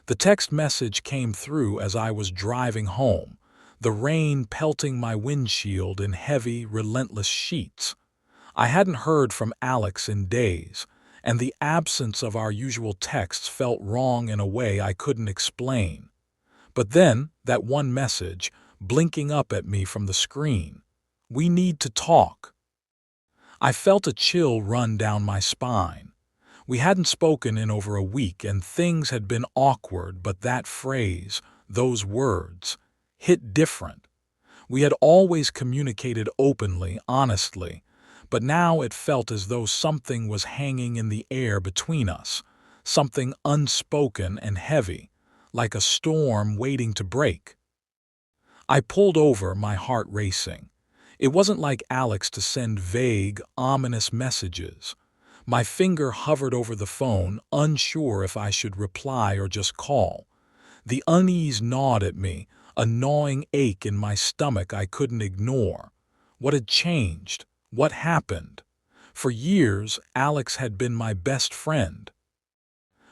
The text message came through as I was driving home, the rain pelting my windshield in heavy, relentless sheets. I hadn't heard from Alex in days, and the absence of our usual texts felt wrong in a way I couldn't explain. But then, that one message, blinking up at me from the screen. "We need to talk." I felt a chill run down my spine. We hadn't spoken in over a week and things had been awkward, but that phrase, those words, hit different. We had always communicated openly, honestly, but now it felt as though something was hanging in the air between us, something unspoken and heavy, like a storm waiting to break. I pulled over, my heart racing. It wasn't like Alex to send vague, ominous messages. My finger hovered over the phone, unsure if I should reply or just call. The unease gnawed at me, a gnawing ache in my stomach I couldn't ignore. What had changed? What happened? For years, Alex had been my best friend.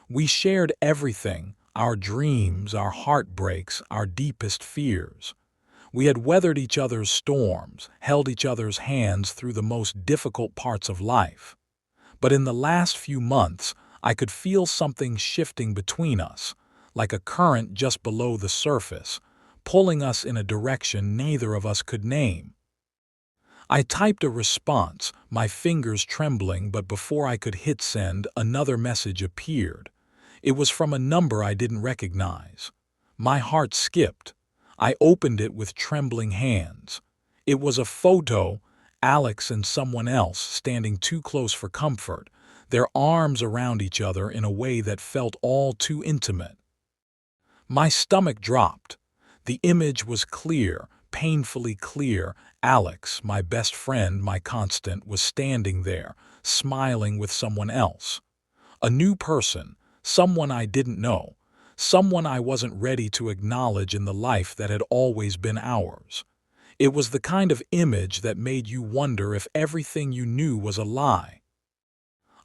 We shared everything, our dreams, our heartbreaks, our deepest fears. We had weathered each other's storms, held each other's hands through the most difficult parts of life. But in the last few months, I could feel something shifting between us, like a current just below the surface, pulling us in a direction neither of us could name. I typed a response, my fingers trembling, but before I could hit send, another message appeared. It was from a number I didn't recognize. My heart skipped. I opened it with trembling hands. It was a photo, Alex and someone else standing too close for comfort, their arms around each other in a way that felt all too intimate. My stomach dropped. The image was clear, painfully clear. Alex, my best friend, my constant, was standing there, smiling with someone else. A new person, someone I didn't know, someone I wasn't ready to acknowledge in the life that had always been ours. It was the kind of image that made you wonder if everything you knew was a lie.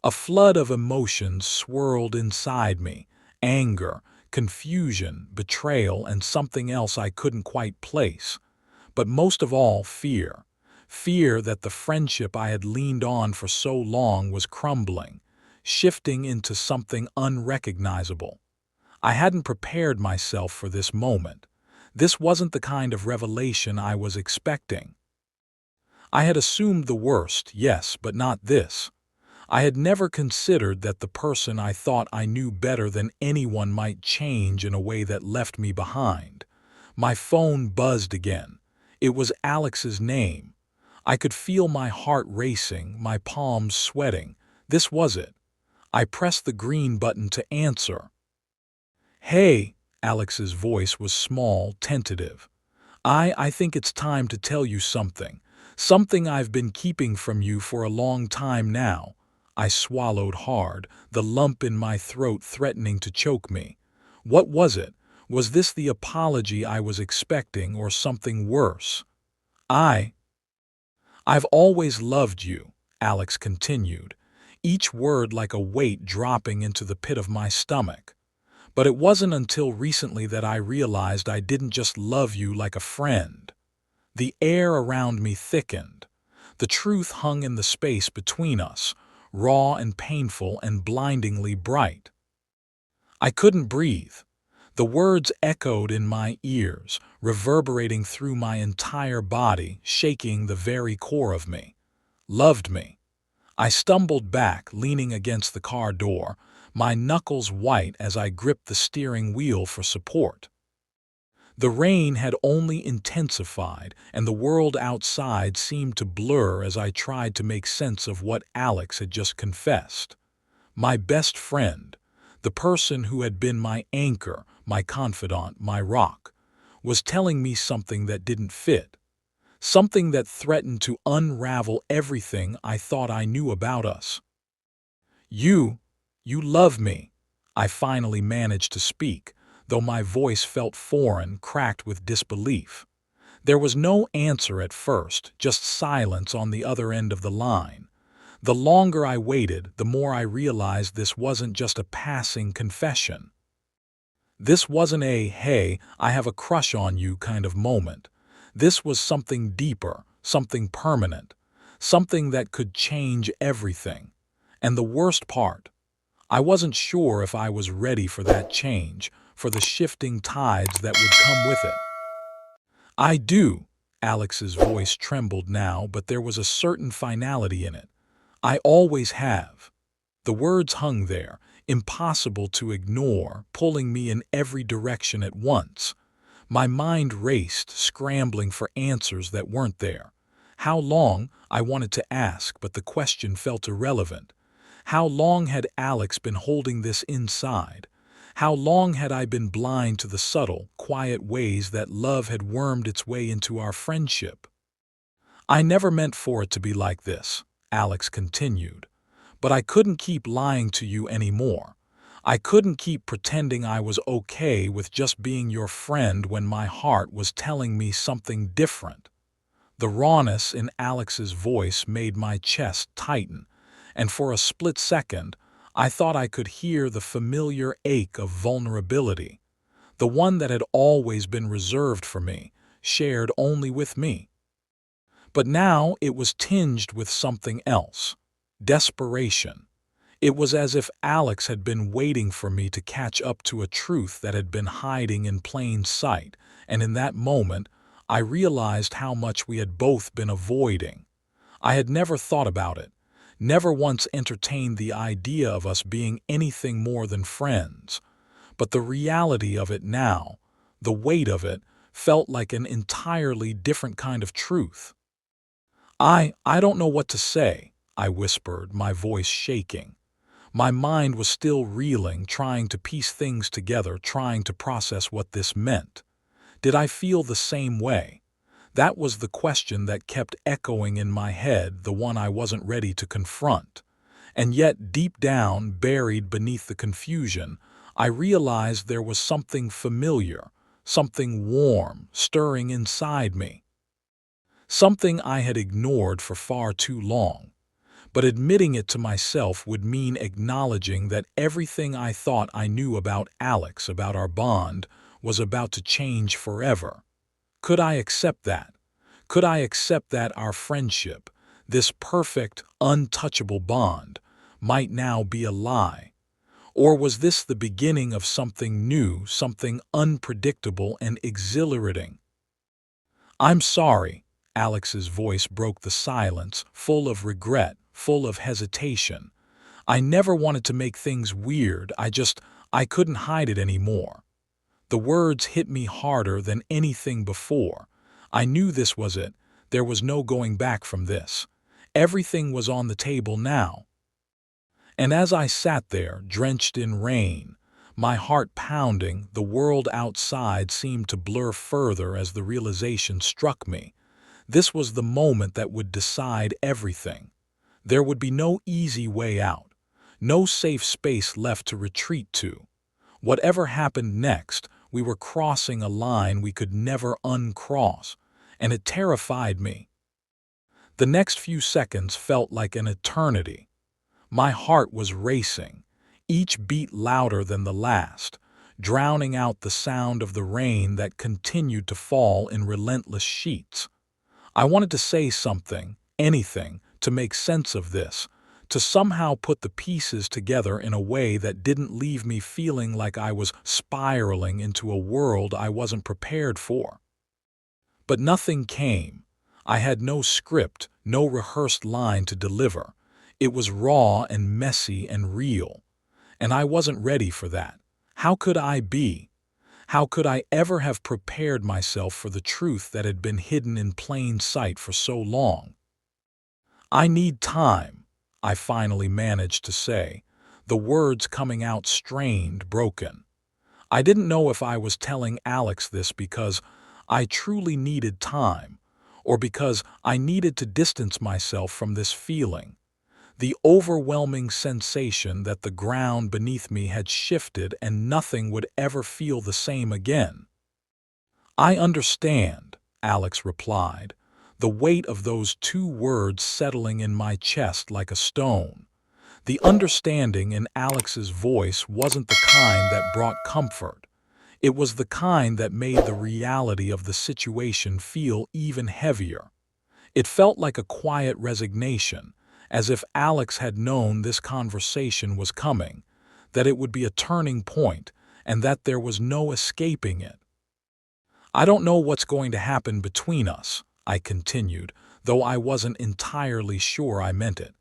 A flood of emotions swirled inside me: anger, confusion, betrayal, and something else I couldn't quite place. But most of all, fear. Fear that the friendship I had leaned on for so long was crumbling, shifting into something unrecognizable. I hadn't prepared myself for this moment. This wasn't the kind of revelation I was expecting. I had assumed the worst, yes, but not this. I had never considered that the person I thought I knew better than anyone might change in a way that left me behind. My phone buzzed again. It was Alex's name. I could feel my heart racing, my palms sweating. This was it. I pressed the green button to answer. "Hey," Alex's voice was small, tentative. I think it's time to tell you something. Something I've been keeping from you for a long time now." I swallowed hard, the lump in my throat threatening to choke me. What was it? Was this the apology I was expecting, or something worse? I've always loved you," Alex continued, each word like a weight dropping into the pit of my stomach. But it wasn't until recently that I realized I didn't just love you like a friend. The air around me thickened. The truth hung in the space between us, raw and painful and blindingly bright. I couldn't breathe. The words echoed in my ears, reverberating through my entire body, shaking the very core of me. Loved me. I stumbled back, leaning against the car door, my knuckles white as I gripped the steering wheel for support. The rain had only intensified, and the world outside seemed to blur as I tried to make sense of what Alex had just confessed. My best friend, the person who had been my anchor, my confidant, my rock, was telling me something that didn't fit, something that threatened to unravel everything I thought I knew about us. You love me," I finally managed to speak, though my voice felt foreign, cracked with disbelief. There was no answer at first, just silence on the other end of the line. The longer I waited, the more I realized this wasn't just a passing confession. This wasn't a, hey, I have a crush on you kind of moment. This was something deeper, something permanent, something that could change everything. And the worst part, I wasn't sure if I was ready for that change, for the shifting tides that would come with it. I do. Alex's voice trembled now, but there was a certain finality in it. I always have. The words hung there, impossible to ignore, pulling me in every direction at once. My mind raced, scrambling for answers that weren't there. How long, I wanted to ask, but the question felt irrelevant. How long had Alex been holding this inside? How long had I been blind to the subtle, quiet ways that love had wormed its way into our friendship? I never meant for it to be like this, Alex continued. But I couldn't keep lying to you anymore. I couldn't keep pretending I was okay with just being your friend when my heart was telling me something different. The rawness in Alex's voice made my chest tighten, and for a split second, I thought I could hear the familiar ache of vulnerability, the one that had always been reserved for me, shared only with me. But now it was tinged with something else, desperation. It was as if Alex had been waiting for me to catch up to a truth that had been hiding in plain sight, and in that moment, I realized how much we had both been avoiding. I had never thought about it, never once entertained the idea of us being anything more than friends. But the reality of it now, the weight of it, felt like an entirely different kind of truth. I don't know what to say, I whispered, my voice shaking. My mind was still reeling, trying to piece things together, trying to process what this meant. Did I feel the same way? That was the question that kept echoing in my head, the one I wasn't ready to confront. And yet, deep down, buried beneath the confusion, I realized there was something familiar, something warm, stirring inside me. Something I had ignored for far too long. But admitting it to myself would mean acknowledging that everything I thought I knew about Alex, about our bond, was about to change forever. Could I accept that? Could I accept that our friendship, this perfect, untouchable bond, might now be a lie? Or was this the beginning of something new, something unpredictable and exhilarating? I'm sorry, Alex's voice broke the silence, full of regret, full of hesitation. I never wanted to make things weird, I couldn't hide it anymore. The words hit me harder than anything before. I knew this was it. There was no going back from this. Everything was on the table now. And as I sat there, drenched in rain, my heart pounding, the world outside seemed to blur further as the realization struck me. This was the moment that would decide everything. There would be no easy way out, no safe space left to retreat to. Whatever happened next, we were crossing a line we could never uncross, and it terrified me. The next few seconds felt like an eternity. My heart was racing, each beat louder than the last, drowning out the sound of the rain that continued to fall in relentless sheets. I wanted to say something, anything, to make sense of this, to somehow put the pieces together in a way that didn't leave me feeling like I was spiraling into a world I wasn't prepared for. But nothing came. I had no script, no rehearsed line to deliver. It was raw and messy and real. And I wasn't ready for that. How could I be? How could I ever have prepared myself for the truth that had been hidden in plain sight for so long? I need time, I finally managed to say, the words coming out strained, broken. I didn't know if I was telling Alex this because I truly needed time, or because I needed to distance myself from this feeling, the overwhelming sensation that the ground beneath me had shifted and nothing would ever feel the same again. I understand, Alex replied, the weight of those two words settling in my chest like a stone. The understanding in Alex's voice wasn't the kind that brought comfort. It was the kind that made the reality of the situation feel even heavier. It felt like a quiet resignation, as if Alex had known this conversation was coming, that it would be a turning point, and that there was no escaping it. "I don't know what's going to happen between us," I continued, though I wasn't entirely sure I meant it.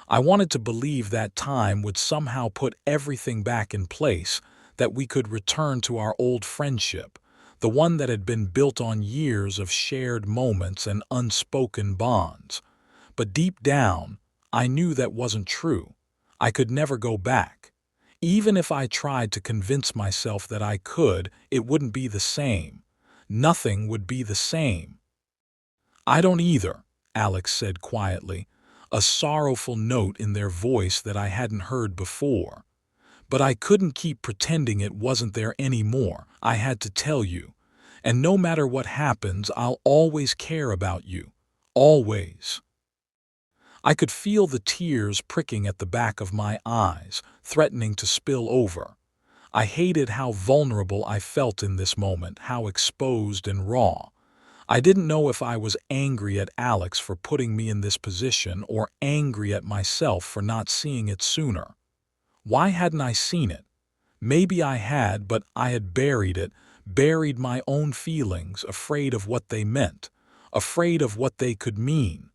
I wanted to believe that time would somehow put everything back in place, that we could return to our old friendship, the one that had been built on years of shared moments and unspoken bonds. But deep down, I knew that wasn't true. I could never go back. Even if I tried to convince myself that I could, it wouldn't be the same. Nothing would be the same. "I don't either," Alex said quietly, a sorrowful note in their voice that I hadn't heard before. "But I couldn't keep pretending it wasn't there anymore. I had to tell you. And no matter what happens, I'll always care about you. Always." I could feel the tears pricking at the back of my eyes, threatening to spill over. I hated how vulnerable I felt in this moment, how exposed and raw. I didn't know if I was angry at Alex for putting me in this position or angry at myself for not seeing it sooner. Why hadn't I seen it? Maybe I had, but I had buried it, buried my own feelings, afraid of what they meant, afraid of what they could mean.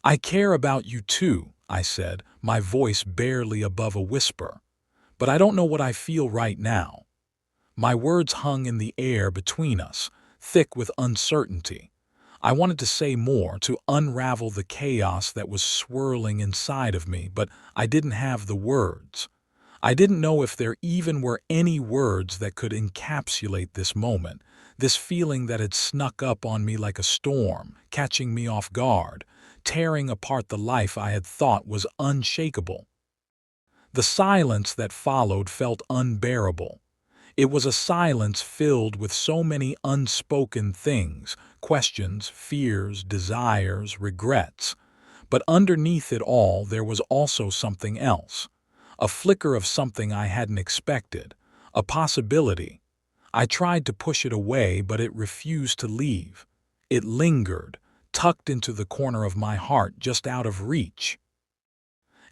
"I care about you too," I said, my voice barely above a whisper. "But I don't know what I feel right now." My words hung in the air between us, thick with uncertainty. I wanted to say more, to unravel the chaos that was swirling inside of me, but I didn't have the words. I didn't know if there even were any words that could encapsulate this moment, this feeling that had snuck up on me like a storm, catching me off guard, tearing apart the life I had thought was unshakable. The silence that followed felt unbearable. It was a silence filled with so many unspoken things, questions, fears, desires, regrets. But underneath it all, there was also something else. A flicker of something I hadn't expected. A possibility. I tried to push it away, but it refused to leave. It lingered, tucked into the corner of my heart, just out of reach.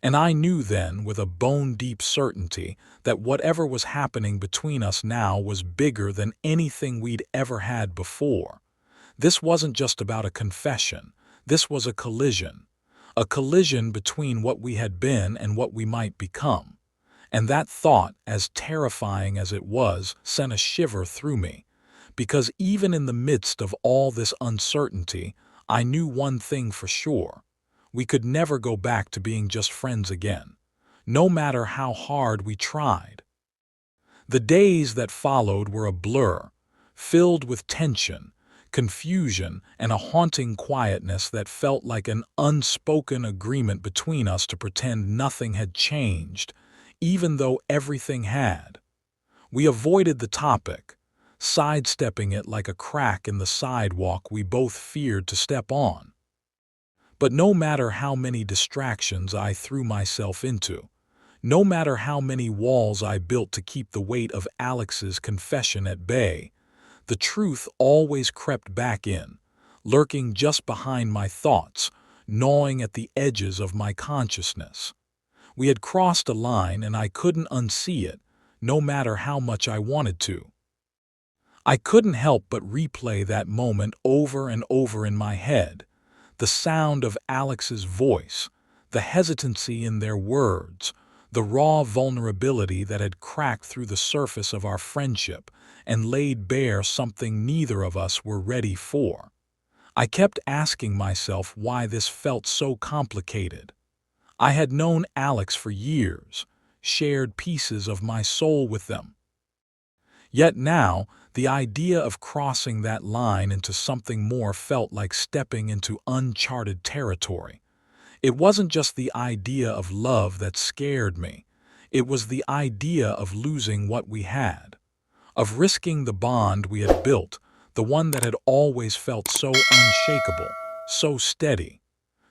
And I knew then, with a bone-deep certainty, that whatever was happening between us now was bigger than anything we'd ever had before. This wasn't just about a confession. This was a collision. A collision between what we had been and what we might become. And that thought, as terrifying as it was, sent a shiver through me. Because even in the midst of all this uncertainty, I knew one thing for sure. We could never go back to being just friends again, no matter how hard we tried. The days that followed were a blur, filled with tension, confusion, and a haunting quietness that felt like an unspoken agreement between us to pretend nothing had changed, even though everything had. We avoided the topic, sidestepping it like a crack in the sidewalk we both feared to step on. But no matter how many distractions I threw myself into, no matter how many walls I built to keep the weight of Alex's confession at bay, the truth always crept back in, lurking just behind my thoughts, gnawing at the edges of my consciousness. We had crossed a line and I couldn't unsee it, no matter how much I wanted to. I couldn't help but replay that moment over and over in my head. The sound of Alex's voice, the hesitancy in their words, the raw vulnerability that had cracked through the surface of our friendship and laid bare something neither of us were ready for. I kept asking myself why this felt so complicated. I had known Alex for years, shared pieces of my soul with them. Yet now, the idea of crossing that line into something more felt like stepping into uncharted territory. It wasn't just the idea of love that scared me. It was the idea of losing what we had, of risking the bond we had built, the one that had always felt so unshakable, so steady.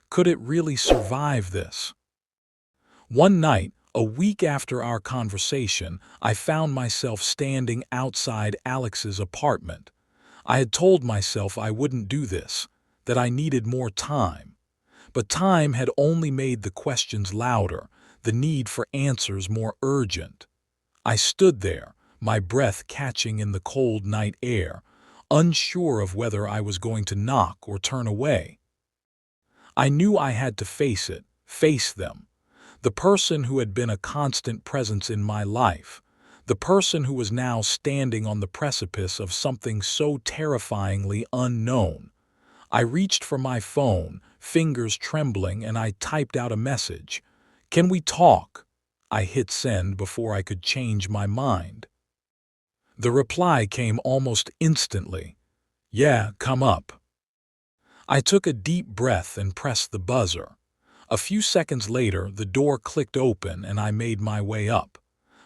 Could it really survive this? One night, A week after our conversation, I found myself standing outside Alex's apartment. I had told myself I wouldn't do this, that I needed more time. But time had only made the questions louder, the need for answers more urgent. I stood there, my breath catching in the cold night air, unsure of whether I was going to knock or turn away. I knew I had to face it, face them. The person who had been a constant presence in my life, the person who was now standing on the precipice of something so terrifyingly unknown. I reached for my phone, fingers trembling, and I typed out a message. "Can we talk?" I hit send before I could change my mind. The reply came almost instantly. "Yeah, come up." I took a deep breath and pressed the buzzer. A few seconds later, the door clicked open and I made my way up.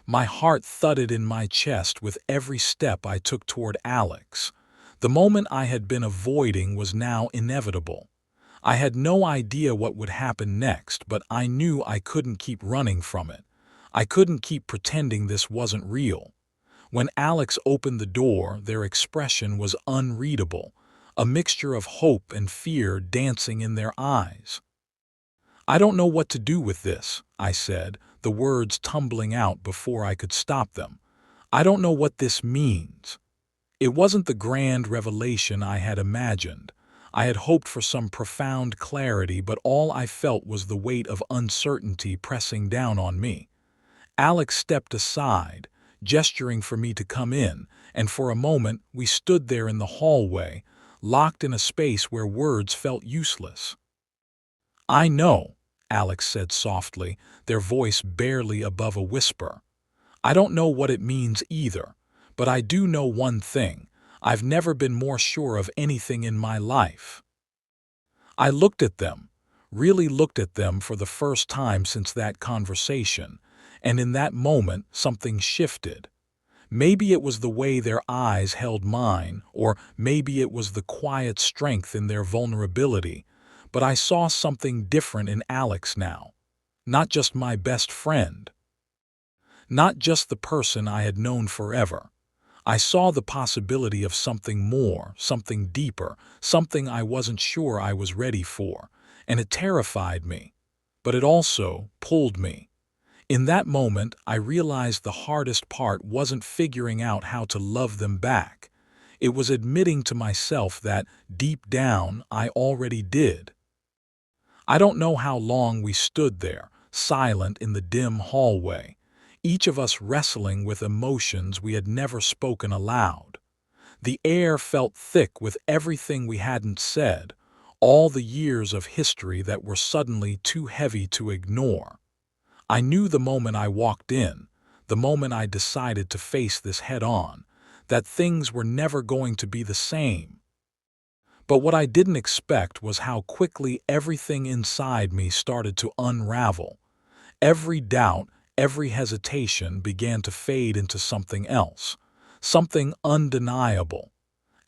My heart thudded in my chest with every step I took toward Alex. The moment I had been avoiding was now inevitable. I had no idea what would happen next, but I knew I couldn't keep running from it. I couldn't keep pretending this wasn't real. When Alex opened the door, their expression was unreadable, a mixture of hope and fear dancing in their eyes. "I don't know what to do with this," I said, the words tumbling out before I could stop them. "I don't know what this means." It wasn't the grand revelation I had imagined. I had hoped for some profound clarity, but all I felt was the weight of uncertainty pressing down on me. Alex stepped aside, gesturing for me to come in, and for a moment we stood there in the hallway, locked in a space where words felt useless. "I know," Alex said softly, their voice barely above a whisper. "I don't know what it means either, but I do know one thing. I've never been more sure of anything in my life." I looked at them, really looked at them for the first time since that conversation, and in that moment something shifted. Maybe it was the way their eyes held mine, or maybe it was the quiet strength in their vulnerability, but I saw something different in Alex now. Not just my best friend. Not just the person I had known forever. I saw the possibility of something more, something deeper, something I wasn't sure I was ready for, and it terrified me. But it also pulled me. In that moment, I realized the hardest part wasn't figuring out how to love them back. It was admitting to myself that, deep down, I already did. I don't know how long we stood there, silent in the dim hallway, each of us wrestling with emotions we had never spoken aloud. The air felt thick with everything we hadn't said, all the years of history that were suddenly too heavy to ignore. I knew the moment I walked in, the moment I decided to face this head-on, that things were never going to be the same. But what I didn't expect was how quickly everything inside me started to unravel. Every doubt, every hesitation began to fade into something else, something undeniable.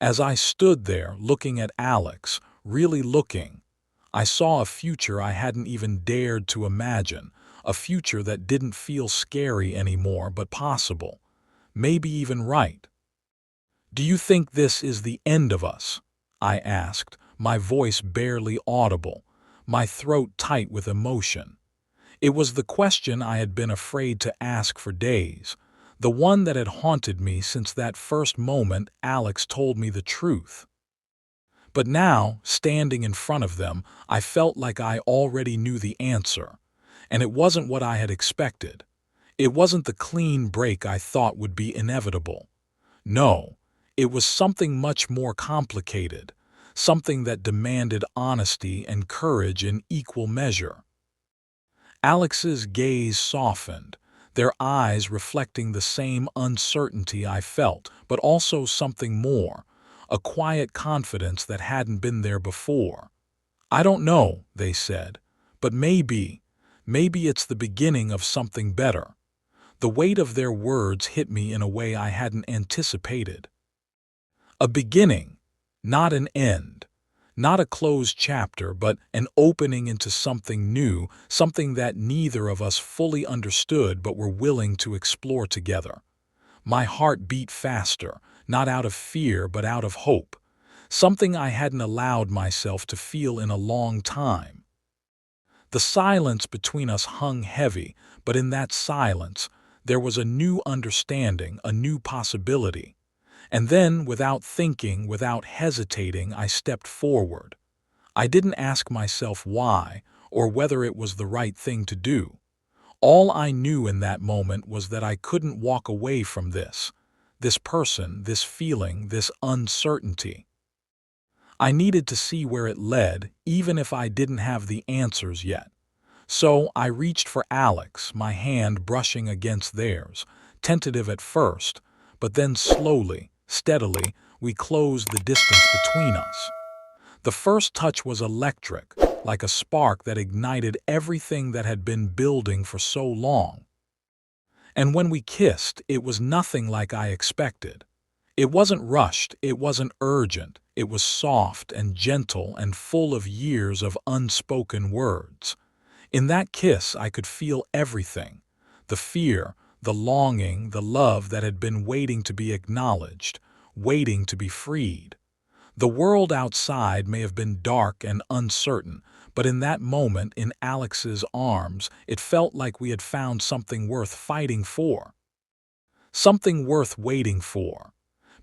As I stood there looking at Alex, really looking, I saw a future I hadn't even dared to imagine, a future that didn't feel scary anymore but possible, maybe even right. "Do you think this is the end of us?" I asked, my voice barely audible, my throat tight with emotion. It was the question I had been afraid to ask for days, the one that had haunted me since that first moment Alex told me the truth. But now, standing in front of them, I felt like I already knew the answer, and it wasn't what I had expected. It wasn't the clean break I thought would be inevitable. No, it was something much more complicated, something that demanded honesty and courage in equal measure. Alex's gaze softened, their eyes reflecting the same uncertainty I felt, but also something more, a quiet confidence that hadn't been there before. "I don't know," they said, "but maybe it's the beginning of something better." The weight of their words hit me in a way I hadn't anticipated. A beginning, not an end. Not a closed chapter, but an opening into something new, something that neither of us fully understood but were willing to explore together. My heart beat faster, not out of fear but out of hope, something I hadn't allowed myself to feel in a long time. The silence between us hung heavy, but in that silence, there was a new understanding, a new possibility. And then, without thinking, without hesitating, I stepped forward. I didn't ask myself why, or whether it was the right thing to do. All I knew in that moment was that I couldn't walk away from this person, this feeling, this uncertainty. I needed to see where it led, even if I didn't have the answers yet. So I reached for Alex, my hand brushing against theirs, tentative at first, but then slowly, steadily, we closed the distance between us. The first touch was electric, like a spark that ignited everything that had been building for so long. And when we kissed, it was nothing like I expected. It wasn't rushed, it wasn't urgent, it was soft and gentle and full of years of unspoken words. In that kiss, I could feel everything: the fear, the longing, the love that had been waiting to be acknowledged, waiting to be freed. The world outside may have been dark and uncertain, but in that moment, in Alex's arms, it felt like we had found something worth fighting for, something worth waiting for.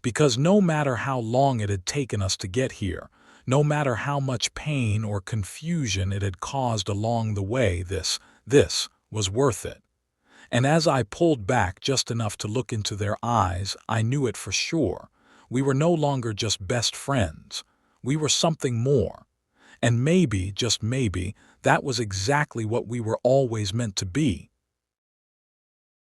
Because no matter how long it had taken us to get here, no matter how much pain or confusion it had caused along the way, this was worth it. And as I pulled back just enough to look into their eyes, I knew it for sure. We were no longer just best friends. We were something more. And maybe, just maybe, that was exactly what we were always meant to be.